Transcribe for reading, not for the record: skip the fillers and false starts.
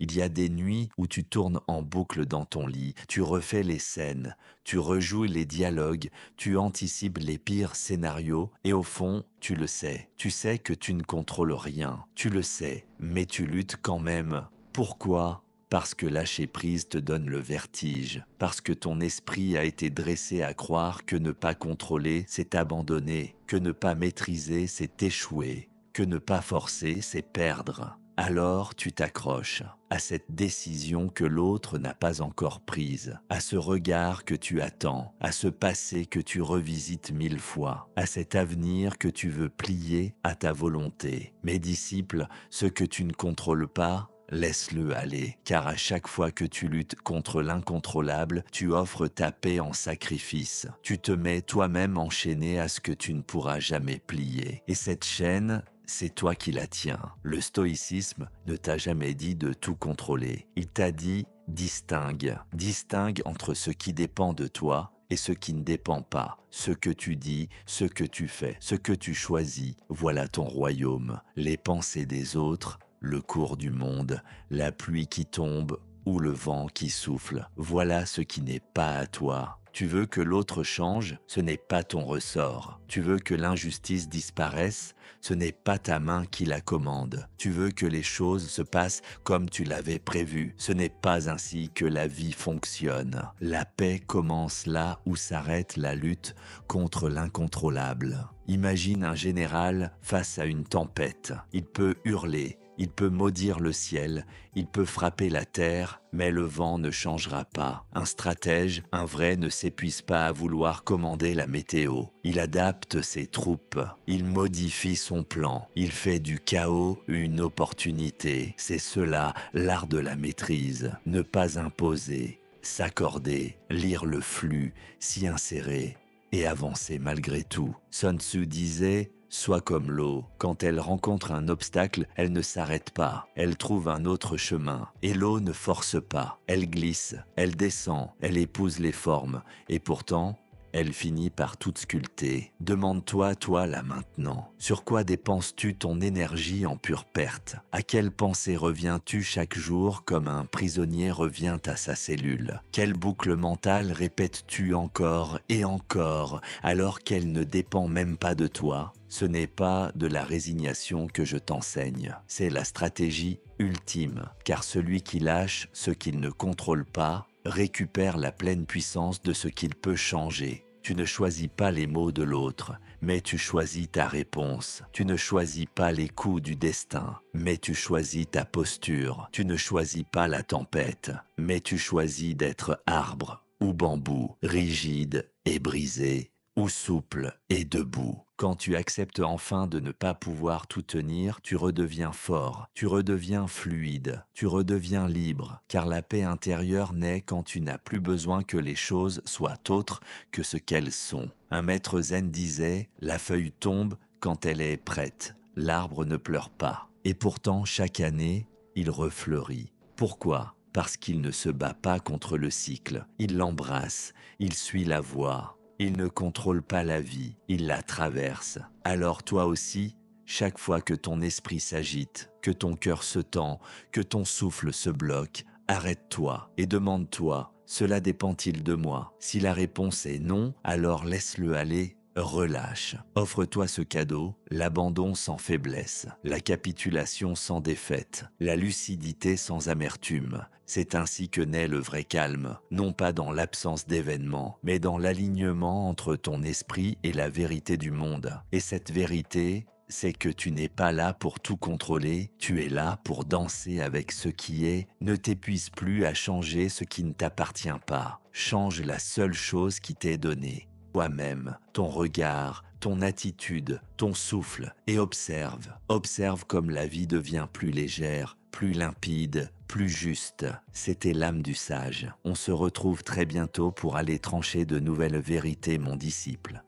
Il y a des nuits où tu tournes en boucle dans ton lit, tu refais les scènes, tu rejoues les dialogues, tu anticipes les pires scénarios et au fond, tu sais que tu ne contrôles rien, tu le sais, mais tu luttes quand même. Pourquoi? Parce que lâcher prise te donne le vertige, parce que ton esprit a été dressé à croire que ne pas contrôler, c'est abandonner, que ne pas maîtriser, c'est échouer, que ne pas forcer, c'est perdre. Alors tu t'accroches à cette décision que l'autre n'a pas encore prise, à ce regard que tu attends, à ce passé que tu revisites 1000 fois, à cet avenir que tu veux plier à ta volonté. Mes disciples, ce que tu ne contrôles pas, laisse-le aller, car à chaque fois que tu luttes contre l'incontrôlable, tu offres ta paix en sacrifice. Tu te mets toi-même enchaîné à ce que tu ne pourras jamais plier. Et cette chaîne, c'est toi qui la tiens. Le stoïcisme ne t'a jamais dit de tout contrôler. Il t'a dit distingue. Distingue entre ce qui dépend de toi et ce qui ne dépend pas. Ce que tu dis, ce que tu fais, ce que tu choisis. Voilà ton royaume. Les pensées des autres, le cours du monde, la pluie qui tombe ou le vent qui souffle. Voilà ce qui n'est pas à toi. Tu veux que l'autre change, ce n'est pas ton ressort. Tu veux que l'injustice disparaisse, ce n'est pas ta main qui la commande. Tu veux que les choses se passent comme tu l'avais prévu. Ce n'est pas ainsi que la vie fonctionne. La paix commence là où s'arrête la lutte contre l'incontrôlable. Imagine un général face à une tempête. Il peut hurler, il peut maudire le ciel, il peut frapper la terre, mais le vent ne changera pas. Un stratège, un vrai, ne s'épuise pas à vouloir commander la météo. Il adapte ses troupes, il modifie son plan, il fait du chaos une opportunité. C'est cela, l'art de la maîtrise. Ne pas imposer, s'accorder, lire le flux, s'y insérer et avancer malgré tout. Sun Tzu disait: sois comme l'eau. Quand elle rencontre un obstacle, elle ne s'arrête pas. Elle trouve un autre chemin. Et l'eau ne force pas. Elle glisse, elle descend, elle épouse les formes. Et pourtant, elle finit par tout sculpter. Demande-toi, toi, là maintenant, sur quoi dépenses-tu ton énergie en pure perte? À quelle pensée reviens-tu chaque jour comme un prisonnier revient à sa cellule? Quelle boucle mentale répètes-tu encore et encore alors qu'elle ne dépend même pas de toi? Ce n'est pas de la résignation que je t'enseigne, c'est la stratégie ultime, car celui qui lâche ce qu'il ne contrôle pas récupère la pleine puissance de ce qu'il peut changer. Tu ne choisis pas les mots de l'autre, mais tu choisis ta réponse. Tu ne choisis pas les coups du destin, mais tu choisis ta posture. Tu ne choisis pas la tempête, mais tu choisis d'être arbre ou bambou, rigide et brisé, ou souple et debout. Quand tu acceptes enfin de ne pas pouvoir tout tenir, tu redeviens fort, tu redeviens fluide, tu redeviens libre, car la paix intérieure naît quand tu n'as plus besoin que les choses soient autres que ce qu'elles sont. Un maître zen disait: la feuille tombe quand elle est prête, l'arbre ne pleure pas. Et pourtant, chaque année, il refleurit. Pourquoi? Parce qu'il ne se bat pas contre le cycle, il l'embrasse, il suit la voie. Il ne contrôle pas la vie, il la traverse. Alors toi aussi, chaque fois que ton esprit s'agite, que ton cœur se tend, que ton souffle se bloque, arrête-toi et demande-toi: cela dépend-il de moi? Si la réponse est non, alors laisse-le aller. Relâche. Offre-toi ce cadeau, l'abandon sans faiblesse, la capitulation sans défaite, la lucidité sans amertume. C'est ainsi que naît le vrai calme, non pas dans l'absence d'événements, mais dans l'alignement entre ton esprit et la vérité du monde. Et cette vérité, c'est que tu n'es pas là pour tout contrôler, tu es là pour danser avec ce qui est. Ne t'épuise plus à changer ce qui ne t'appartient pas. Change la seule chose qui t'est donnée: toi-même, ton regard, ton attitude, ton souffle, et observe. Observe comme la vie devient plus légère, plus limpide, plus juste. C'était l'âme du sage. On se retrouve très bientôt pour aller trancher de nouvelles vérités, mon disciple.